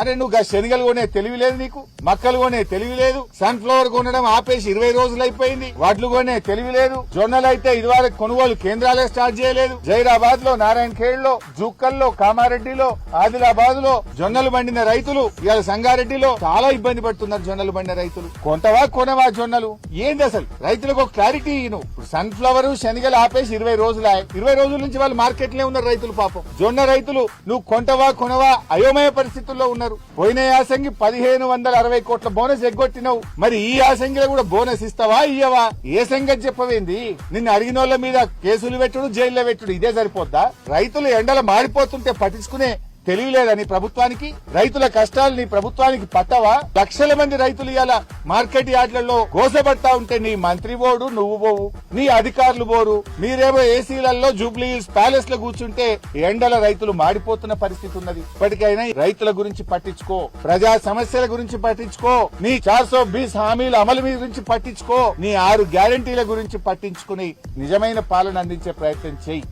అరే నువ్వు శనగలు కొనే తెలివి లేదు, నీకు మక్కలు కొనే తెలివి లేదు, సన్ఫ్లవర్ కొనడం ఆపేసి 20 రోజులు అయిపోయింది, వడ్లు కొనే తెలివి లేదు, జొన్నలు అయితే ఇదివరకు కొనుగోలు కేంద్రాలే స్టార్ట్ చేయలేదు. జైరాబాద్ లో, నారాయణ ఖేడ్ లో, జుక్కల్లో, కామారెడ్డిలో, ఆదిలాబాద్ లో జొన్నలు పండిన రైతులు ఇవాళ సంగారెడ్డిలో చాలా ఇబ్బంది పడుతున్నారు. జొన్నలు పండిన రైతులు కొంటవా కొనవా జొన్నలు ఏంది అసలు? రైతులకు ఒక క్లారిటీ సన్ఫ్లవర్ శనగలు ఆపేసి 20 రోజులు 20 రోజుల నుంచి వాళ్ళు మార్కెట్ లో ఉన్నారు రైతులు. పాపం జొన్న రైతులు నువ్వు కొంటవా కొనవా అయోమయ పరిస్థితుల్లో ఉన్నారు. పోయిన యాసంగి 1560 కోట్ల బోనస్ ఎగ్గొట్టినావు, మరి ఈ యాసంగిలో కూడా బోనస్ ఇస్తావా ఇయ్యవా? ఏ సంగతి చెప్పవేంది? నిన్ను అడిగిన వాళ్ళ మీద కేసులు పెట్టుడు, జైల్లో పెట్టుడు ఇదే సరిపోద్దా? రైతులు ఎండల మారిపోతుంటే పట్టించుకునే తెలియలేదని ప్రభుత్వానికి, రైతుల కష్టాలని ప్రభుత్వానికి పట్టవా? లక్షల మంది రైతులు ఇవాళ మార్కెట్ యార్డ్లలో గోసపడతా ఉంటే నీ మంత్రి పోడు, నువ్వు పోవు, నీ అధికారులు పోరు, మీరేమో ఏసీలలో జూబ్లీ హిల్స్ ప్యాలెస్ లో కూర్చుంటే ఎండల రైతులు మాడిపోతున్న పరిస్థితి ఉన్నది. ఇప్పటికైనా రైతుల గురించి పట్టించుకో, ప్రజా సమస్యల గురించి పట్టించుకో, నీ 420 హామీల అమలు గురించి పట్టించుకో, నీ 6 గ్యారంటీల గురించి పట్టించుకుని నిజమైన పాలన అందించే ప్రయత్నం చేయి.